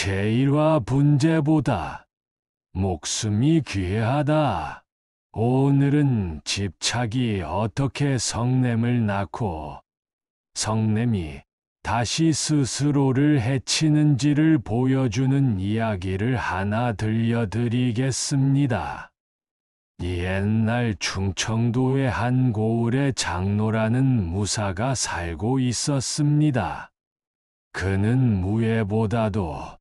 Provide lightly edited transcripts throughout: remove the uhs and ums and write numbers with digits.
제일화 분재보다 목숨이 귀하다. 오늘은 집착이 어떻게 성냄을 낳고 성냄이 다시 스스로를 해치는지를 보여주는 이야기를 하나 들려드리겠습니다. 옛날 충청도의 한 고을에 장노라는 무사가 살고 있었습니다. 그는 무예보다도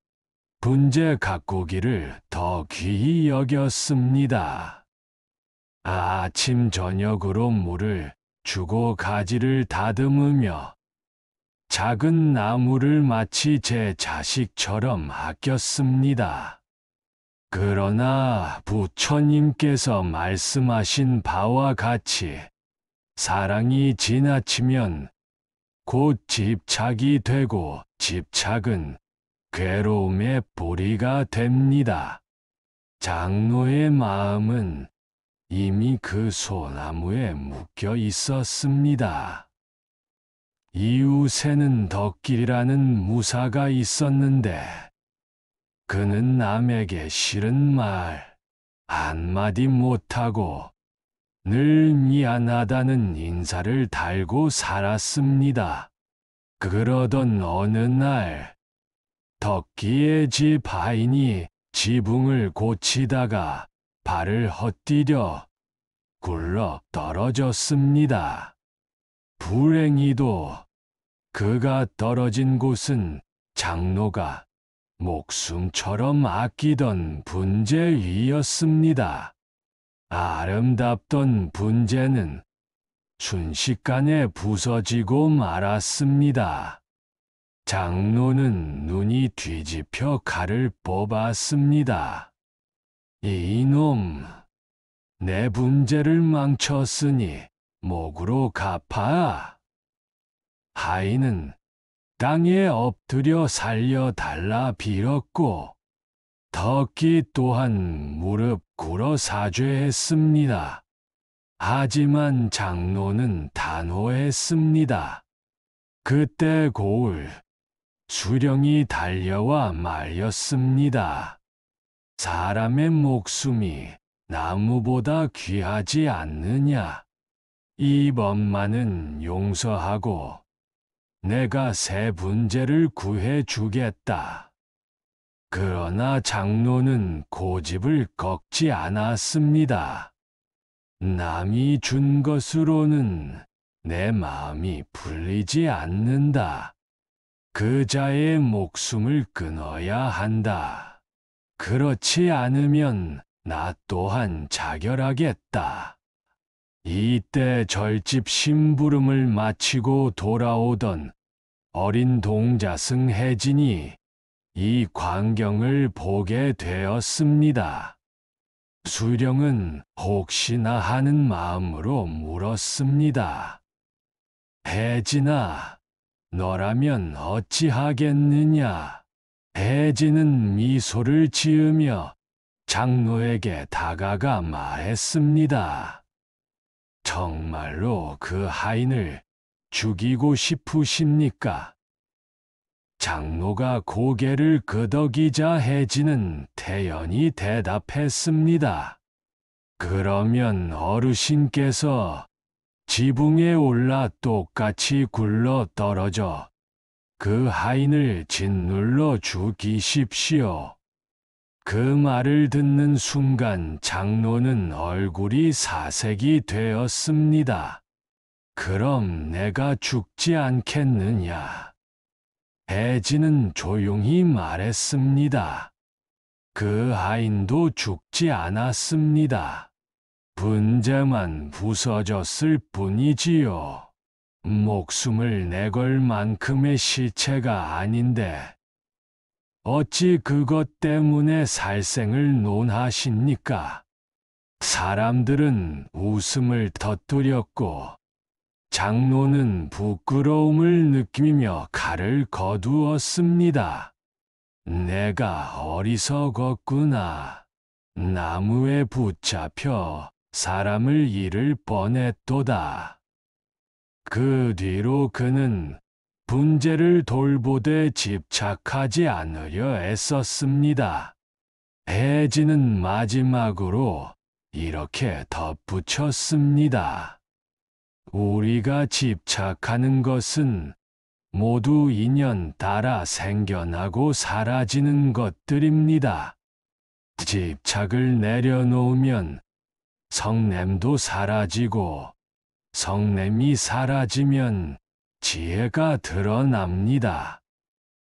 분재 가꾸기를 더 귀히 여겼습니다. 아침 저녁으로 물을 주고 가지를 다듬으며 작은 나무를 마치 제 자식처럼 아꼈습니다. 그러나 부처님께서 말씀하신 바와 같이 사랑이 지나치면 곧 집착이 되고 집착은 괴로움의 보리가 됩니다. 장노의 마음은 이미 그 소나무에 묶여 있었습니다. 이웃에는 덕길이라는 무사가 있었는데 그는 남에게 싫은 말 한마디 못하고 늘 미안하다는 인사를 달고 살았습니다. 그러던 어느 날 덕기의 집 하인이 지붕을 고치다가 발을 헛디뎌 굴러 떨어졌습니다. 불행히도 그가 떨어진 곳은 장노가 목숨처럼 아끼던 분재 위였습니다. 아름답던 분재는 순식간에 부서지고 말았습니다. 장노는 눈이 뒤집혀 칼을 뽑았습니다. 이놈, 내 분재를 망쳤으니 목으로 갚아. 하인은 땅에 엎드려 살려달라 빌었고 덕기 또한 무릎 꿇어 사죄했습니다. 하지만 장노는 단호했습니다. 그때 고을 수령이 달려와 말렸습니다. 사람의 목숨이 나무보다 귀하지 않느냐? 이 법만은 용서하고 내가 새 분재를 구해 주겠다. 그러나 장노는 고집을 꺾지 않았습니다. 남이 준 것으로는 내 마음이 풀리지 않는다. 그 자의 목숨을 끊어야 한다. 그렇지 않으면 나 또한 자결하겠다. 이때 절집 심부름을 마치고 돌아오던 어린 동자승 혜진이 이 광경을 보게 되었습니다. 수령은 혹시나 하는 마음으로 물었습니다. 혜진아, 너라면 어찌하겠느냐? 혜진은 미소를 지으며 장노에게 다가가 말했습니다. 정말로 그 하인을 죽이고 싶으십니까? 장노가 고개를 끄덕이자 혜진은 태연히 대답했습니다. 그러면 어르신께서 지붕에 올라 똑같이 굴러 떨어져 그 하인을 짓눌러 죽이십시오. 그 말을 듣는 순간 장노는 얼굴이 사색이 되었습니다. 그럼 내가 죽지 않겠느냐? 혜진은 조용히 말했습니다. 그 하인도 죽지 않았습니다. 분재만 부서졌을 뿐이지요. 목숨을 내걸 만큼의 시체가 아닌데 어찌 그것 때문에 살생을 논하십니까? 사람들은 웃음을 터뜨렸고 장노는 부끄러움을 느끼며 칼을 거두었습니다. 내가 어리석었구나. 나무에 붙잡혀 사람을 잃을 뻔했도다. 그 뒤로 그는 분재를 돌보되 집착하지 않으려 애썼습니다. 해지는 마지막으로 이렇게 덧붙였습니다. 우리가 집착하는 것은 모두 인연 따라 생겨나고 사라지는 것들입니다. 집착을 내려놓으면 성냄도 사라지고 성냄이 사라지면 지혜가 드러납니다.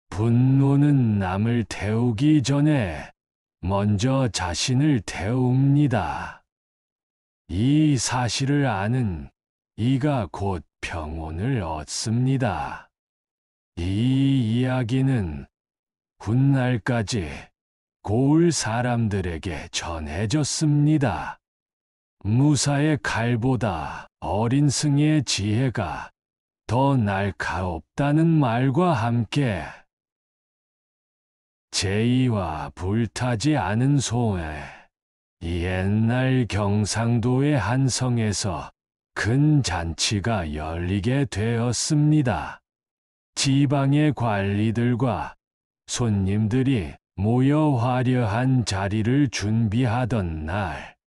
분노는 남을 태우기 전에 먼저 자신을 태웁니다. 이 사실을 아는 이가 곧 평온을 얻습니다. 이 이야기는 훗날까지 고을 사람들에게 전해졌습니다. 무사의 칼보다 어린 승의 지혜가 더 날카롭다는 말과 함께 제의와 불타지 않은 소에 옛날 경상도의 한 성에서 큰 잔치가 열리게 되었습니다. 지방의 관리들과 손님들이 모여 화려한 자리를 준비하던 날,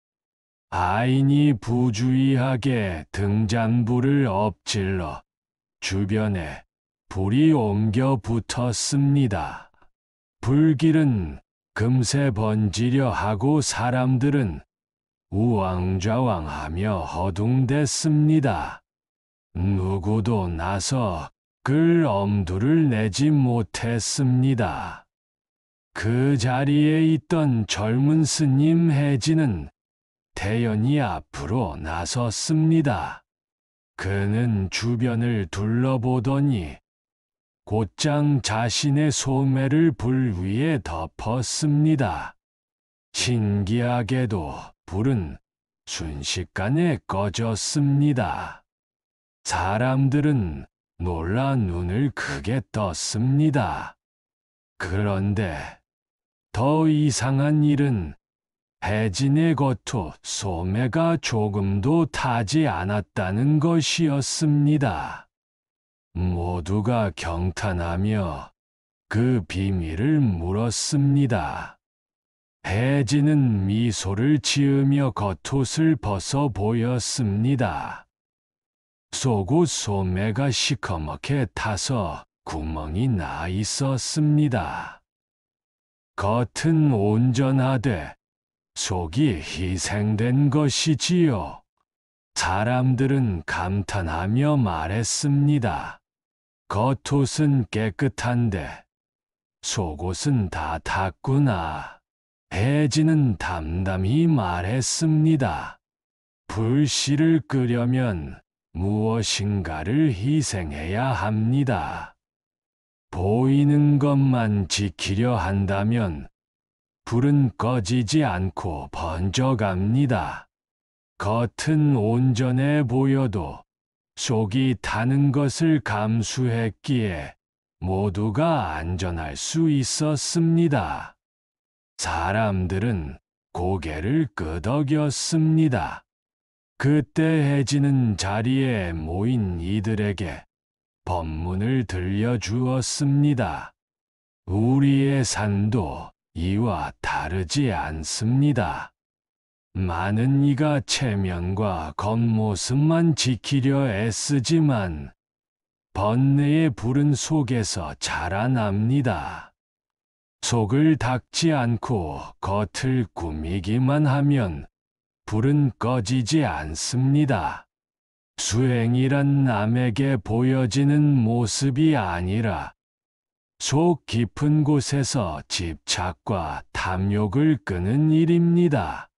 아인이 부주의하게 등잔불을 엎질러 주변에 불이 옮겨 붙었습니다. 불길은 금세 번지려 하고 사람들은 우왕좌왕하며 허둥댔습니다. 누구도 나서 끌 엄두를 내지 못했습니다. 그 자리에 있던 젊은 스님 해지는 태연히 앞으로 나섰습니다. 그는 주변을 둘러보더니 곧장 자신의 소매를 불 위에 덮었습니다. 신기하게도 불은 순식간에 꺼졌습니다. 사람들은 놀라 눈을 크게 떴습니다. 그런데 더 이상한 일은 해진의 겉옷 소매가 조금도 타지 않았다는 것이었습니다. 모두가 경탄하며 그 비밀을 물었습니다. 해진은 미소를 지으며 겉옷을 벗어 보였습니다. 속옷 소매가 시커멓게 타서 구멍이 나 있었습니다. 겉은 온전하되 속이 희생된 것이지요. 사람들은 감탄하며 말했습니다. 겉옷은 깨끗한데 속옷은 다 탔구나. 해지는 담담히 말했습니다. 불씨를 끄려면 무엇인가를 희생해야 합니다. 보이는 것만 지키려 한다면 불은 꺼지지 않고 번져갑니다. 겉은 온전해 보여도 속이 타는 것을 감수했기에 모두가 안전할 수 있었습니다. 사람들은 고개를 끄덕였습니다. 그때 해지는 자리에 모인 이들에게 법문을 들려주었습니다. 우리의 산도 이와 다르지 않습니다. 많은 이가 체면과 겉모습만 지키려 애쓰지만 번뇌의 불은 속에서 자라납니다. 속을 닦지 않고 겉을 꾸미기만 하면 불은 꺼지지 않습니다. 수행이란 남에게 보여지는 모습이 아니라 속 깊은 곳에서 집착과 탐욕을 끄는 일입니다.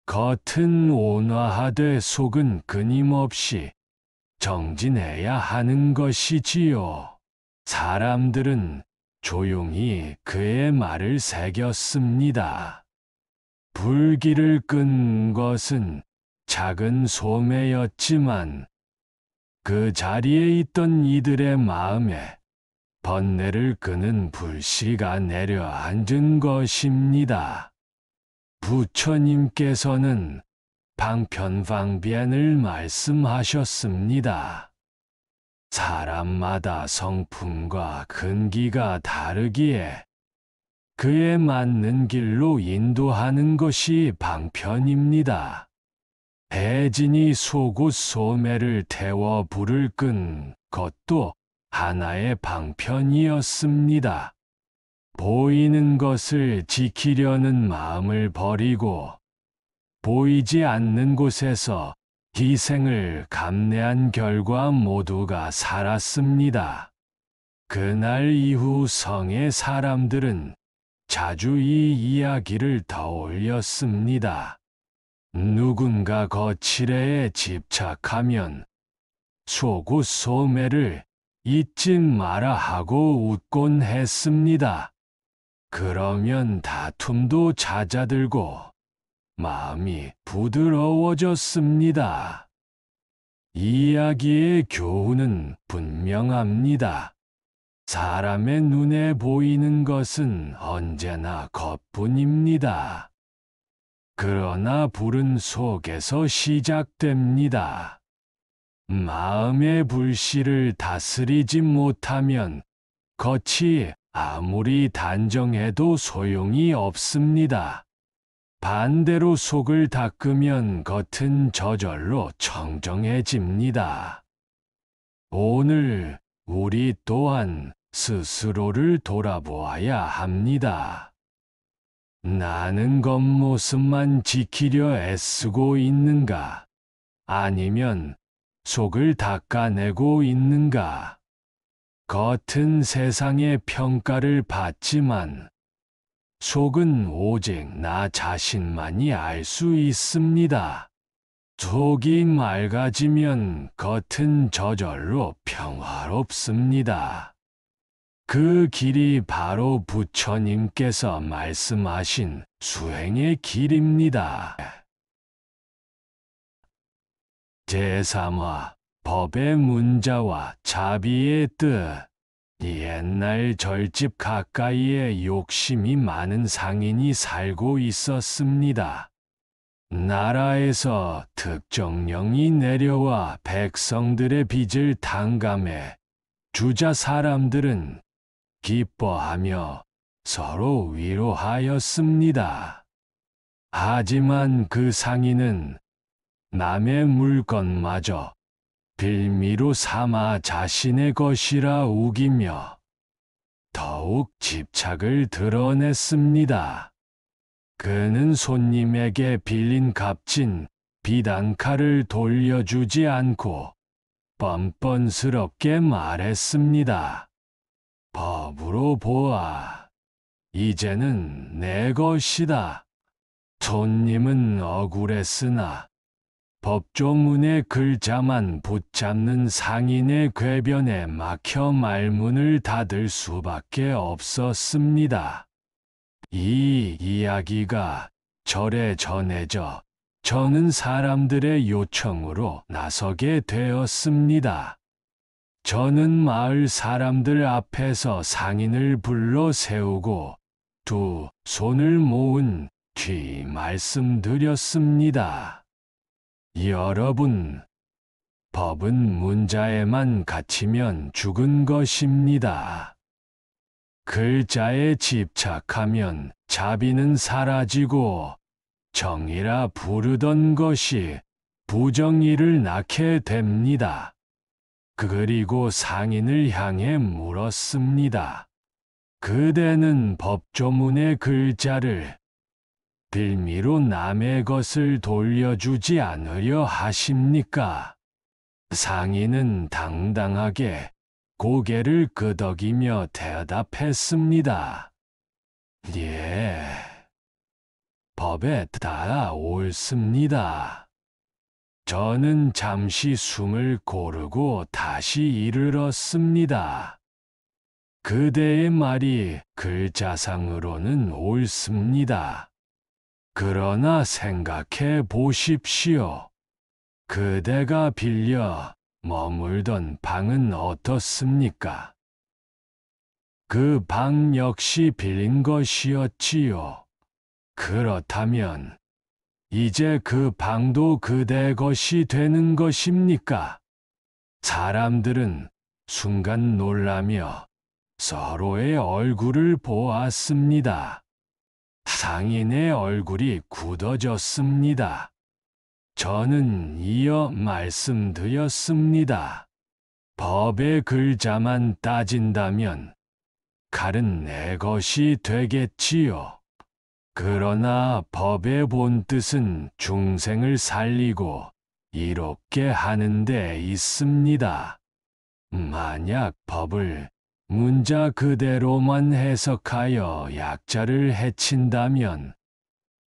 겉은 온화하되 속은 끊임없이 정진해야 하는 것이지요. 사람들은 조용히 그의 말을 새겼습니다. 불길을 끈 것은 작은 소매였지만 그 자리에 있던 이들의 마음에 번뇌를 끄는 불씨가 내려앉은 것입니다. 부처님께서는 방편방변을 말씀하셨습니다. 사람마다 성품과 근기가 다르기에 그에 맞는 길로 인도하는 것이 방편입니다. 대진이 속옷 소매를 태워 불을 끈 것도 하나의 방편이었습니다. 보이는 것을 지키려는 마음을 버리고 보이지 않는 곳에서 희생을 감내한 결과 모두가 살았습니다. 그날 이후 성의 사람들은 자주 이 이야기를 떠올렸습니다. 누군가 거칠애에 집착하면 속옷 소매를 잊지 마라 하고 웃곤 했습니다. 그러면 다툼도 잦아들고 마음이 부드러워졌습니다. 이야기의 교훈은 분명합니다. 사람의 눈에 보이는 것은 언제나 겉뿐입니다. 그러나 불은 속에서 시작됩니다. 마음의 불씨를 다스리지 못하면 겉이 아무리 단정해도 소용이 없습니다. 반대로 속을 닦으면 겉은 저절로 청정해집니다. 오늘 우리 또한 스스로를 돌아보아야 합니다. 나는 겉모습만 지키려 애쓰고 있는가? 아니면 속을 닦아내고 있는가? 겉은 세상의 평가를 받지만 속은 오직 나 자신만이 알 수 있습니다. 속이 맑아지면 겉은 저절로 평화롭습니다. 그 길이 바로 부처님께서 말씀하신 수행의 길입니다. 제3화 법의 문자와 자비의 뜻. 옛날 절집 가까이에 욕심이 많은 상인이 살고 있었습니다. 나라에서 특정령이 내려와 백성들의 빚을 탕감해 주자 사람들은 기뻐하며 서로 위로하였습니다. 하지만 그 상인은 남의 물건마저 빌미로 삼아 자신의 것이라 우기며 더욱 집착을 드러냈습니다. 그는 손님에게 빌린 값진 비단칼을 돌려주지 않고 뻔뻔스럽게 말했습니다. 법으로 보아. 이제는 내 것이다. 손님은 억울했으나 법조문의 글자만 붙잡는 상인의 궤변에 막혀 말문을 닫을 수밖에 없었습니다. 이 이야기가 절에 전해져 저는 사람들의 요청으로 나서게 되었습니다. 저는 마을 사람들 앞에서 상인을 불러 세우고 두 손을 모은 뒤 말씀드렸습니다. 여러분, 법은 문자에만 갇히면 죽은 것입니다. 글자에 집착하면 자비는 사라지고 정의라 부르던 것이 부정의를 낳게 됩니다. 그리고 상인을 향해 물었습니다. 그대는 법조문의 글자를 빌미로 남의 것을 돌려주지 않으려 하십니까? 상인은 당당하게 고개를 끄덕이며 대답했습니다. 예, 법에 따라 옳습니다. 저는 잠시 숨을 고르고 다시 이르렀습니다. 그대의 말이 글자상으로는 옳습니다. 그러나 생각해 보십시오. 그대가 빌려 머물던 방은 어떻습니까? 그 방 역시 빌린 것이었지요. 그렇다면 이제 그 방도 그대 것이 되는 것입니까? 사람들은 순간 놀라며 서로의 얼굴을 보았습니다. 상인의 얼굴이 굳어졌습니다. 저는 이어 말씀드렸습니다. 법의 글자만 따진다면 칼은 내 것이 되겠지요. 그러나 법의 본뜻은 중생을 살리고 이롭게 하는 데 있습니다. 만약 법을 문자 그대로만 해석하여 약자를 해친다면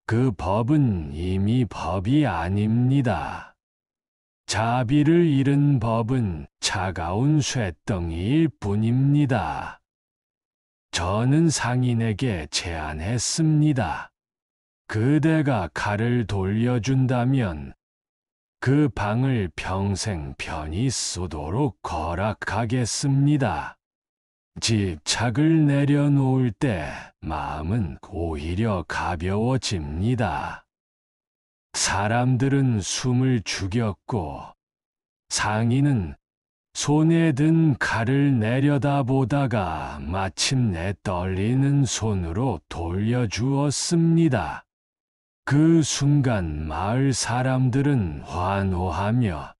그 법은 이미 법이 아닙니다. 자비를 잃은 법은 차가운 쇠덩이일 뿐입니다. 저는 상인에게 제안했습니다. 그대가 칼을 돌려준다면 그 방을 평생 편히 쓰도록 허락하겠습니다. 집착을 내려놓을 때 마음은 오히려 가벼워집니다. 사람들은 숨을 죽였고 상인은 손에 든 칼을 내려다보다가 마침내 떨리는 손으로 돌려주었습니다. 그 순간 마을 사람들은 환호하며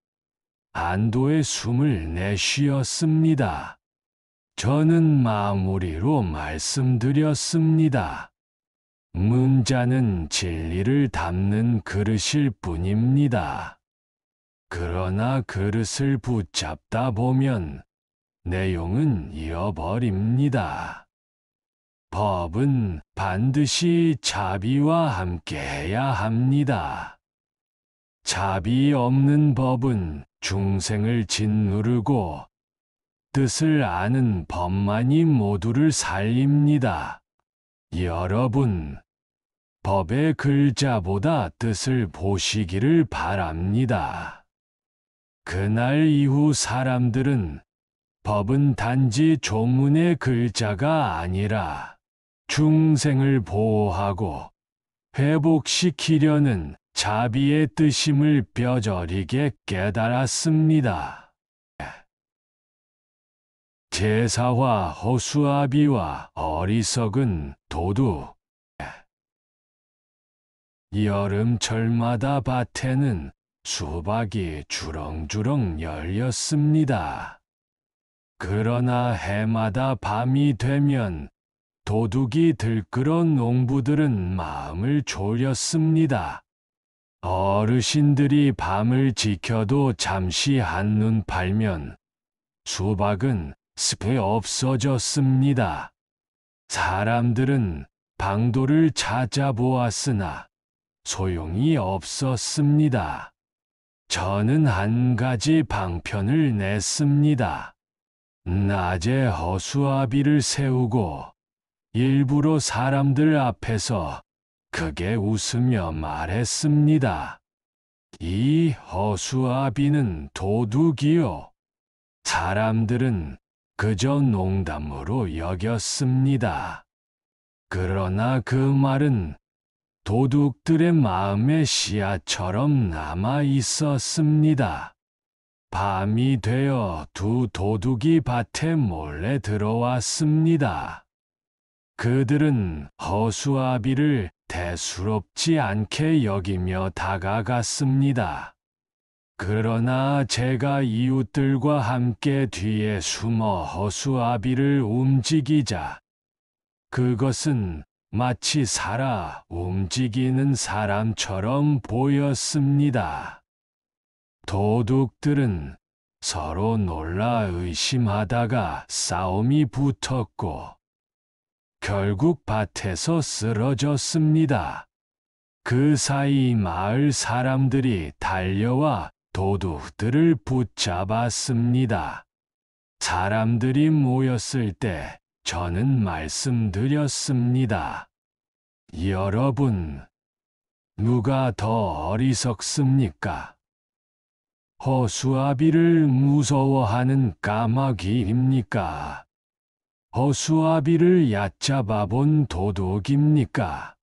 안도의 숨을 내쉬었습니다. 저는 마무리로 말씀드렸습니다. 문자는 진리를 담는 그릇일 뿐입니다. 그러나 그릇을 붙잡다 보면 내용은 잃어버립니다. 법은 반드시 자비와 함께해야 합니다. 자비 없는 법은 중생을 짓누르고 뜻을 아는 법만이 모두를 살립니다. 여러분, 법의 글자보다 뜻을 보시기를 바랍니다. 그날 이후 사람들은 법은 단지 조문의 글자가 아니라 중생을 보호하고 회복시키려는 자비의 뜻임을 뼈저리게 깨달았습니다. 제사와 허수아비와 어리석은 도둑. 여름철마다 밭에는 수박이 주렁주렁 열렸습니다. 그러나 해마다 밤이 되면 도둑이 들끓어 농부들은 마음을 졸였습니다. 어르신들이 밤을 지켜도 잠시 한눈 팔면 수박은 숲에 없어졌습니다. 사람들은 방도를 찾아보았으나 소용이 없었습니다. 저는 한 가지 방편을 냈습니다. 낮에 허수아비를 세우고 일부러 사람들 앞에서 크게 웃으며 말했습니다. 이 허수아비는 도둑이요. 사람들은 그저 농담으로 여겼습니다. 그러나 그 말은 도둑들의 마음의 씨앗처럼 남아 있었습니다. 밤이 되어 두 도둑이 밭에 몰래 들어왔습니다. 그들은 허수아비를 대수롭지 않게 여기며 다가갔습니다. 그러나 제가 이웃들과 함께 뒤에 숨어 허수아비를 움직이자 그것은 마치 살아 움직이는 사람처럼 보였습니다. 도둑들은 서로 놀라 의심하다가 싸움이 붙었고 결국 밭에서 쓰러졌습니다. 그 사이 마을 사람들이 달려와 도둑들을 붙잡았습니다. 사람들이 모였을 때 저는 말씀드렸습니다. 여러분, 누가 더 어리석습니까? 허수아비를 무서워하는 까마귀입니까? 허수아비를 얕잡아 본 도둑입니까?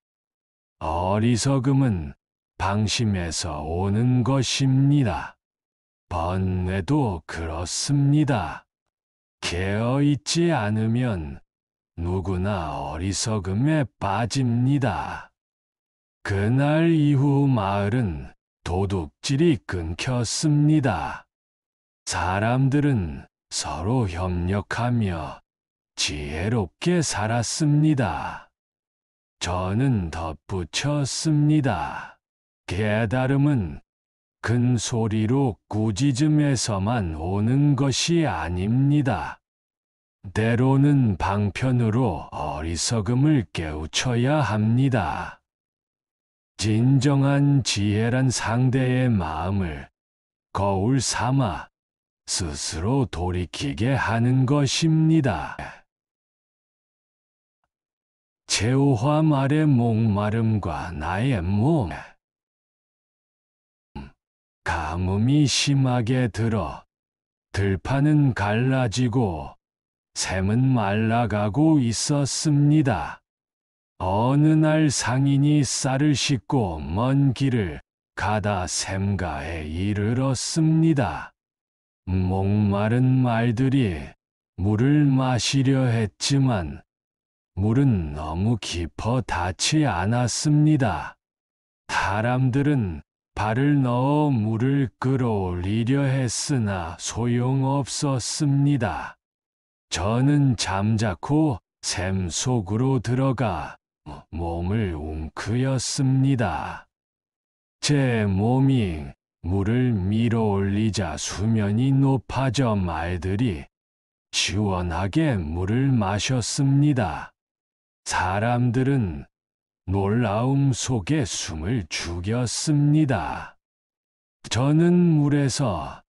어리석음은 방심에서 오는 것입니다. 번뇌도 그렇습니다. 깨어있지 않으면 누구나 어리석음에 빠집니다. 그날 이후 마을은 도둑질이 끊겼습니다. 사람들은 서로 협력하며 지혜롭게 살았습니다. 저는 덧붙였습니다. 깨달음은 큰 소리로 꾸짖음에서만 오는 것이 아닙니다. 때로는 방편으로 어리석음을 깨우쳐야 합니다. 진정한 지혜란 상대의 마음을 거울 삼아 스스로 돌이키게 하는 것입니다. 최우화 말의 목마름과 나의 몸. 가뭄이 심하게 들어 들판은 갈라지고 샘은 말라가고 있었습니다. 어느 날 상인이 쌀을 싣고 먼 길을 가다 샘가에 이르렀습니다. 목마른 말들이 물을 마시려 했지만 물은 너무 깊어 닿지 않았습니다. 사람들은 발을 넣어 물을 끌어올리려 했으나 소용없었습니다. 저는 잠자코 샘 속으로 들어가 몸을 웅크렸습니다. 제 몸이 물을 밀어올리자 수면이 높아져 말들이 시원하게 물을 마셨습니다. 사람들은 놀라움 속에 숨을 죽였습니다. 저는 물에서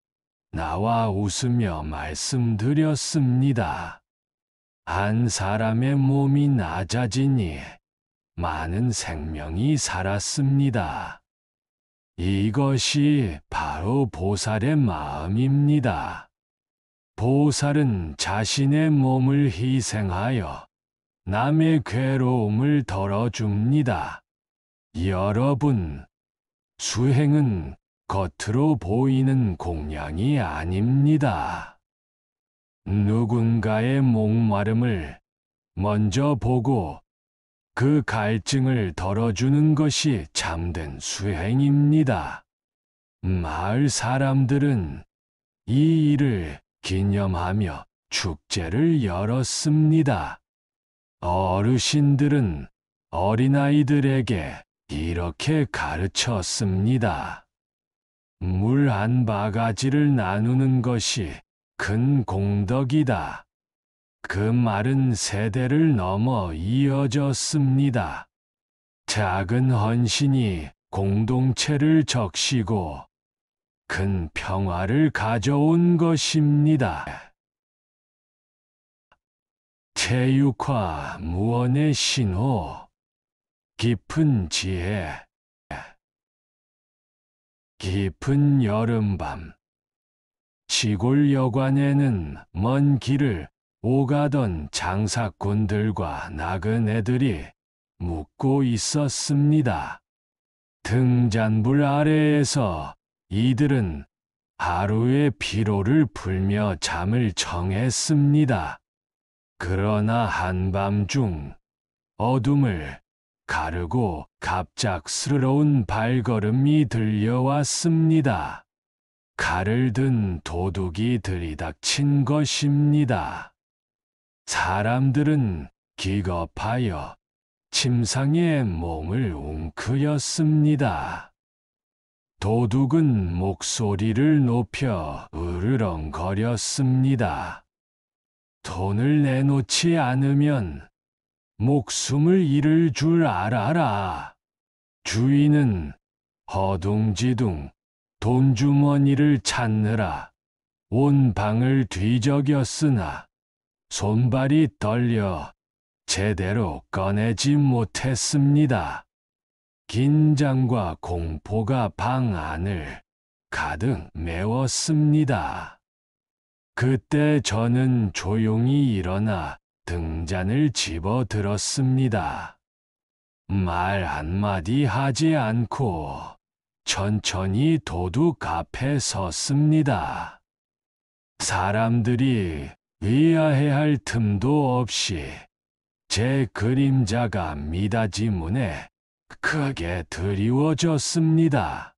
나와 웃으며 말씀드렸습니다. 한 사람의 몸이 낮아지니 많은 생명이 살았습니다. 이것이 바로 보살의 마음입니다. 보살은 자신의 몸을 희생하여 남의 괴로움을 덜어줍니다. 여러분, 수행은 겉으로 보이는 공양이 아닙니다. 누군가의 목마름을 먼저 보고 그 갈증을 덜어주는 것이 참된 수행입니다. 마을 사람들은 이 일을 기념하며 축제를 열었습니다. 어르신들은 어린아이들에게 이렇게 가르쳤습니다. 물 한 바가지를 나누는 것이 큰 공덕이다. 그 말은 세대를 넘어 이어졌습니다. 작은 헌신이 공동체를 적시고 큰 평화를 가져온 것입니다. 체육화 무언의 신호. 깊은 지혜. 깊은 여름밤. 시골 여관에는 먼 길을 오가던 장사꾼들과 나그네들이 묵고 있었습니다. 등잔불 아래에서 이들은 하루의 피로를 풀며 잠을 청했습니다. 그러나 한밤중 어둠을 가르고 갑작스러운 발걸음이 들려왔습니다. 칼을 든 도둑이 들이닥친 것입니다. 사람들은 기겁하여 침상에 몸을 웅크렸습니다. 도둑은 목소리를 높여 으르렁거렸습니다. 돈을 내놓지 않으면 목숨을 잃을 줄 알아라. 주인은 허둥지둥 돈주머니를 찾느라 온 방을 뒤적였으나 손발이 떨려 제대로 꺼내지 못했습니다. 긴장과 공포가 방 안을 가득 메웠습니다. 그때 저는 조용히 일어나 등잔을 집어들었습니다. 말 한마디 하지 않고 천천히 도둑 앞에 섰습니다. 사람들이 의아해할 틈도 없이 제 그림자가 미닫이문에 크게 드리워졌습니다.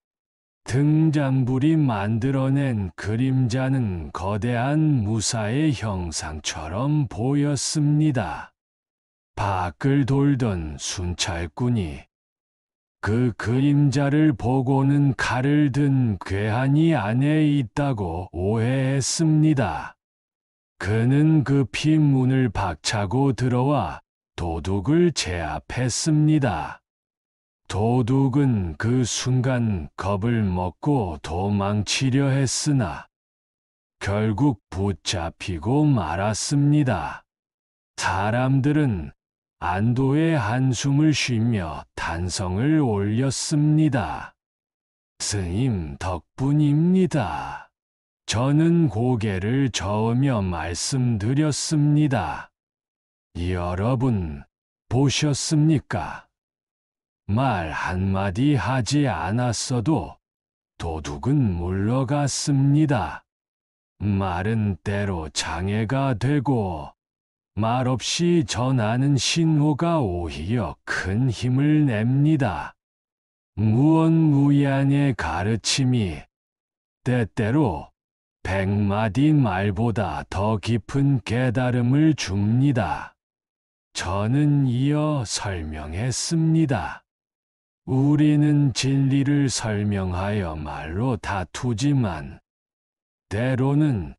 등잔불이 만들어낸 그림자는 거대한 무사의 형상처럼 보였습니다. 밖을 돌던 순찰꾼이 그 그림자를 보고는 칼을 든 괴한이 안에 있다고 오해했습니다. 그는 급히 문을 박차고 들어와 도둑을 제압했습니다. 도둑은 그 순간 겁을 먹고 도망치려 했으나 결국 붙잡히고 말았습니다. 사람들은 안도의 한숨을 쉬며 탄성을 올렸습니다. 스님 덕분입니다. 저는 고개를 저으며 말씀드렸습니다. 여러분, 보셨습니까? 말 한마디 하지 않았어도 도둑은 물러갔습니다. 말은 때로 장애가 되고 말없이 전하는 신호가 오히려 큰 힘을 냅니다. 무언무이한의 가르침이 때때로 100마디 말보다 더 깊은 깨달음을 줍니다. 저는 이어 설명했습니다. 우리는 진리를 설명하여 말로 다투지만 때로는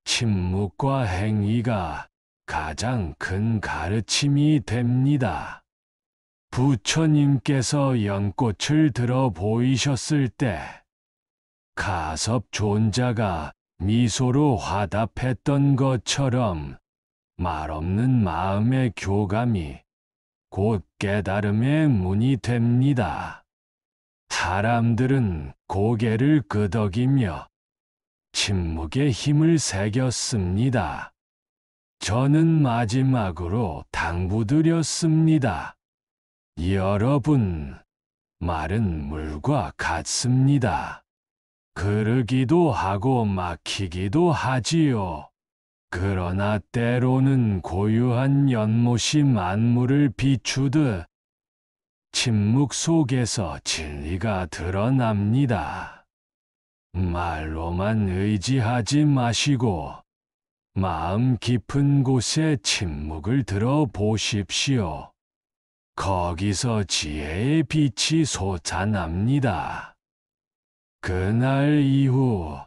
침묵과 행위가 가장 큰 가르침이 됩니다. 부처님께서 연꽃을 들어 보이셨을 때 가섭 존자가 미소로 화답했던 것처럼 말없는 마음의 교감이 곧 깨달음의 문이 됩니다. 사람들은 고개를 끄덕이며 침묵의 힘을 새겼습니다. 저는 마지막으로 당부드렸습니다. 여러분, 말은 물과 같습니다. 흐르기도 하고 막히기도 하지요. 그러나 때로는 고유한 연못이 만물을 비추듯 침묵 속에서 진리가 드러납니다. 말로만 의지하지 마시고 마음 깊은 곳에 침묵을 들어보십시오. 거기서 지혜의 빛이 솟아납니다. 그날 이후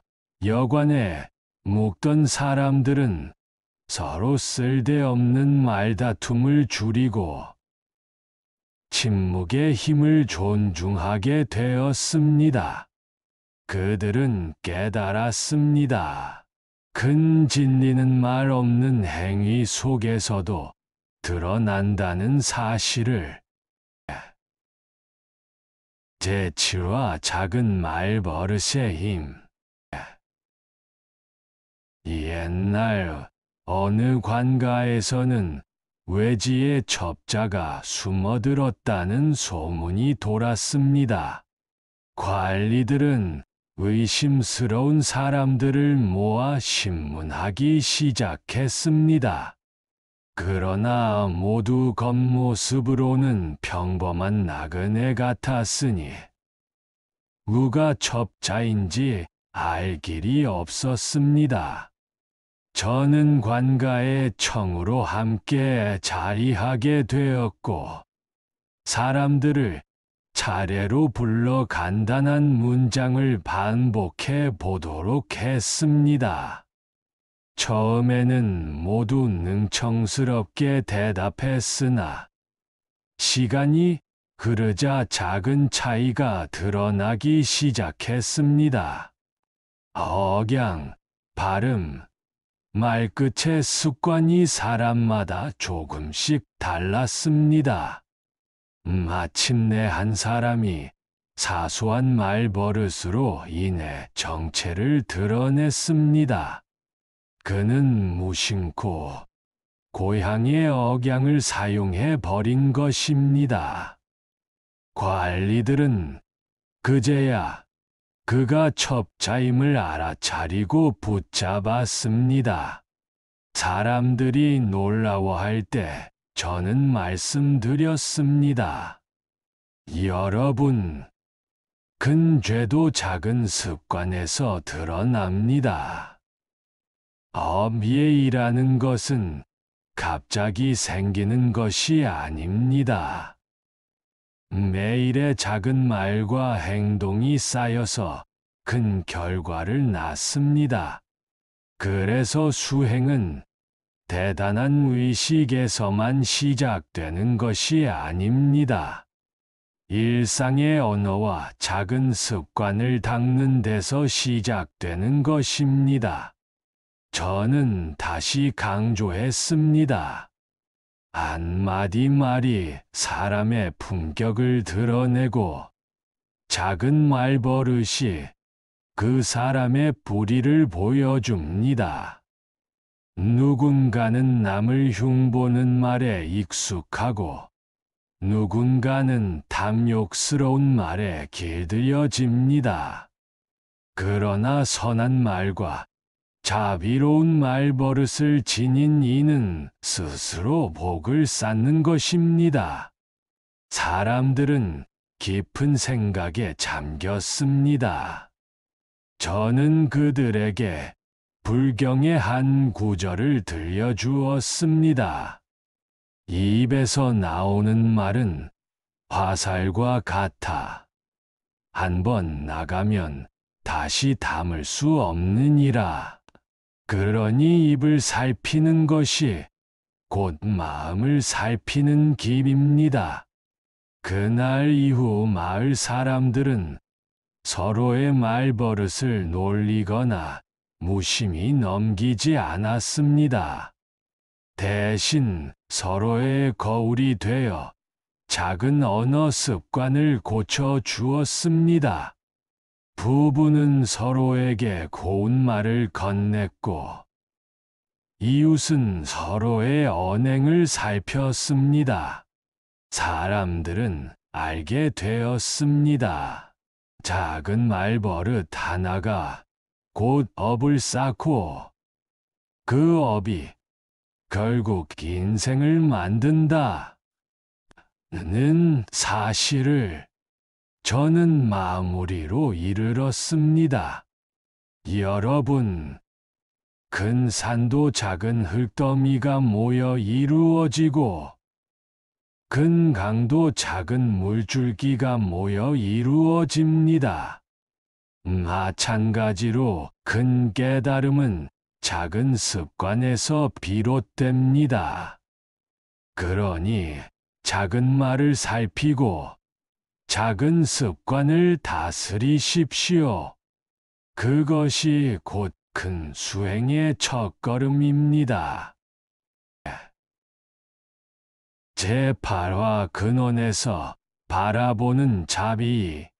여관에 묵던 사람들은 서로 쓸데없는 말다툼을 줄이고 침묵의 힘을 존중하게 되었습니다. 그들은 깨달았습니다. 큰 진리는 말 없는 행위 속에서도 드러난다는 사실을. 재치와 작은 말버릇의 힘. 옛날 어느 관가에서는 외지의 첩자가 숨어들었다는 소문이 돌았습니다. 관리들은 의심스러운 사람들을 모아 신문하기 시작했습니다. 그러나 모두 겉모습으로는 평범한 나그네 같았으니 누가 첩자인지 알 길이 없었습니다. 저는 관가의 청으로 함께 자리하게 되었고 사람들을 차례로 불러 간단한 문장을 반복해 보도록 했습니다. 처음에는 모두 능청스럽게 대답했으나 시간이 흐르자 작은 차이가 드러나기 시작했습니다. 억양, 발음, 말끝의 습관이 사람마다 조금씩 달랐습니다. 마침내 한 사람이 사소한 말버릇으로 인해 정체를 드러냈습니다. 그는 무심코 고향의 억양을 사용해 버린 것입니다. 관리들은 그제야 그가 첩자임을 알아차리고 붙잡았습니다. 사람들이 놀라워할 때 저는 말씀드렸습니다. 여러분, 큰 죄도 작은 습관에서 드러납니다. 어미에이라는 것은 갑자기 생기는 것이 아닙니다. 매일의 작은 말과 행동이 쌓여서 큰 결과를 낳습니다. 그래서 수행은 대단한 의식에서만 시작되는 것이 아닙니다. 일상의 언어와 작은 습관을 닦는 데서 시작되는 것입니다. 저는 다시 강조했습니다. 한마디 말이 사람의 품격을 드러내고 작은 말버릇이 그 사람의 불의를 보여줍니다. 누군가는 남을 흉보는 말에 익숙하고 누군가는 탐욕스러운 말에 길들여집니다. 그러나 선한 말과 자비로운 말버릇을 지닌 이는 스스로 복을 쌓는 것입니다. 사람들은 깊은 생각에 잠겼습니다. 저는 그들에게 불경의 한 구절을 들려주었습니다. 입에서 나오는 말은 화살과 같아. 한번 나가면 다시 담을 수 없느니라. 그러니 입을 살피는 것이 곧 마음을 살피는 길입니다. 그날 이후 마을 사람들은 서로의 말버릇을 놀리거나 무심히 넘기지 않았습니다. 대신 서로의 거울이 되어 작은 언어 습관을 고쳐 주었습니다. 부부는 서로에게 고운 말을 건넸고, 이웃은 서로의 언행을 살폈습니다. 사람들은 알게 되었습니다. 작은 말버릇 하나가 곧 업을 쌓고, 그 업이 결국 인생을 만든다. 는 사실을 저는 마무리로 이르렀습니다. 여러분, 큰 산도 작은 흙더미가 모여 이루어지고, 큰 강도 작은 물줄기가 모여 이루어집니다. 마찬가지로 큰 깨달음은 작은 습관에서 비롯됩니다. 그러니 작은 말을 살피고 작은 습관을 다스리십시오. 그것이 곧 큰 수행의 첫걸음입니다. 제8화 근원에서 바라보는 자비.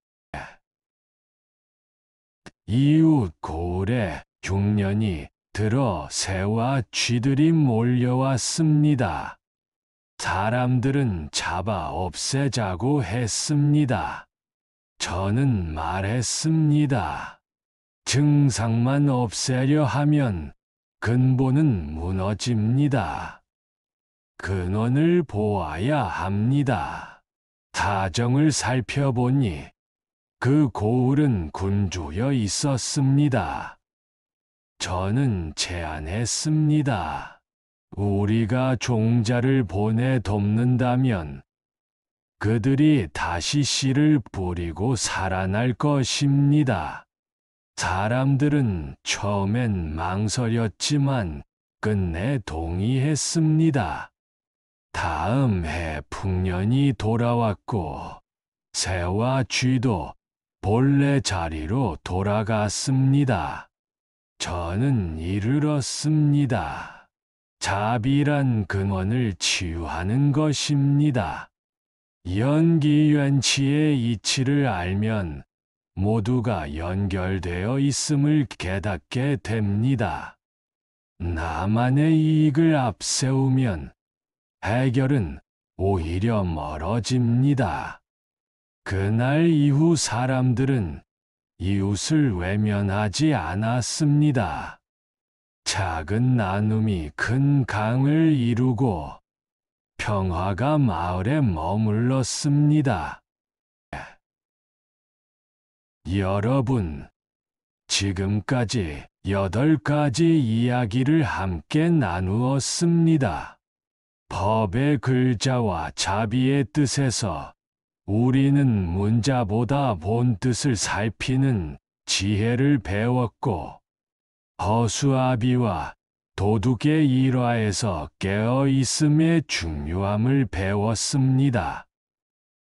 이웃 고을에 흉년이 들어 새와 쥐들이 몰려왔습니다. 사람들은 잡아 없애자고 했습니다. 저는 말했습니다. 증상만 없애려 하면 근본은 무너집니다. 근원을 보아야 합니다. 사정을 살펴보니 그 고을은 굶주려 있었습니다. 저는 제안했습니다. 우리가 종자를 보내 돕는다면 그들이 다시 씨를 뿌리고 살아날 것입니다. 사람들은 처음엔 망설였지만 끝내 동의했습니다. 다음 해 풍년이 돌아왔고 새와 쥐도 본래 자리로 돌아갔습니다. 저는 이르렀습니다. 자비란 근원을 치유하는 것입니다. 연기연치의 이치를 알면 모두가 연결되어 있음을 깨닫게 됩니다. 나만의 이익을 앞세우면 해결은 오히려 멀어집니다. 그날 이후 사람들은 이웃을 외면하지 않았습니다. 작은 나눔이 큰 강을 이루고 평화가 마을에 머물렀습니다. 여러분, 지금까지 8가지 이야기를 함께 나누었습니다. 법의 글자와 자비의 뜻에서 우리는 문자보다 본뜻을 살피는 지혜를 배웠고, 허수아비와 도둑의 일화에서 깨어있음의 중요함을 배웠습니다.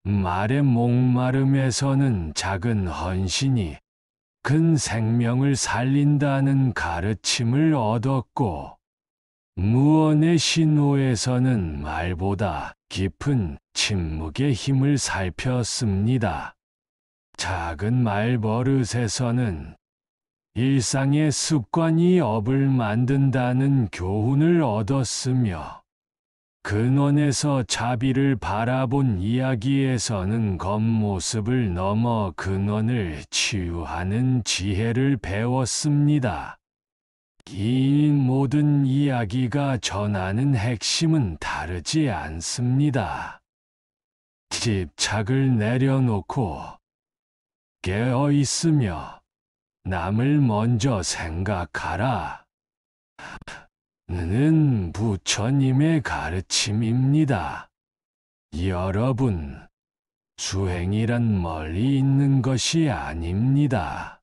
말의 목마름에서는 작은 헌신이 큰 생명을 살린다는 가르침을 얻었고, 무언의 신호에서는 말보다 깊은 침묵의 힘을 살폈습니다. 작은 말버릇에서는 일상의 습관이 업을 만든다는 교훈을 얻었으며, 근원에서 자비를 바라본 이야기에서는 겉모습을 넘어 근원을 치유하는 지혜를 배웠습니다. 이 모든 이야기가 전하는 핵심은 다르지 않습니다. 집착을 내려놓고 깨어 있으며 남을 먼저 생각하라. 는 부처님의 가르침입니다. 여러분, 수행이란 멀리 있는 것이 아닙니다.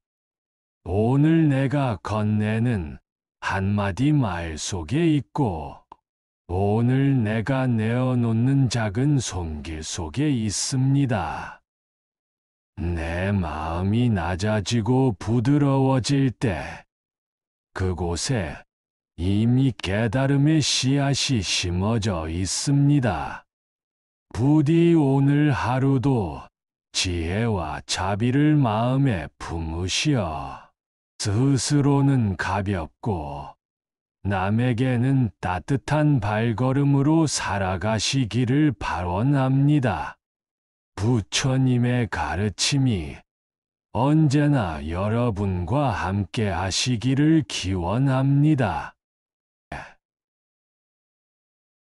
오늘 내가 건네는 한마디 말 속에 있고, 오늘 내가 내어놓는 작은 손길 속에 있습니다. 내 마음이 낮아지고 부드러워질 때, 그곳에 이미 깨달음의 씨앗이 심어져 있습니다. 부디 오늘 하루도 지혜와 자비를 마음에 품으시어 스스로는 가볍고 남에게는 따뜻한 발걸음으로 살아가시기를 발원합니다. 부처님의 가르침이 언제나 여러분과 함께 하시기를 기원합니다.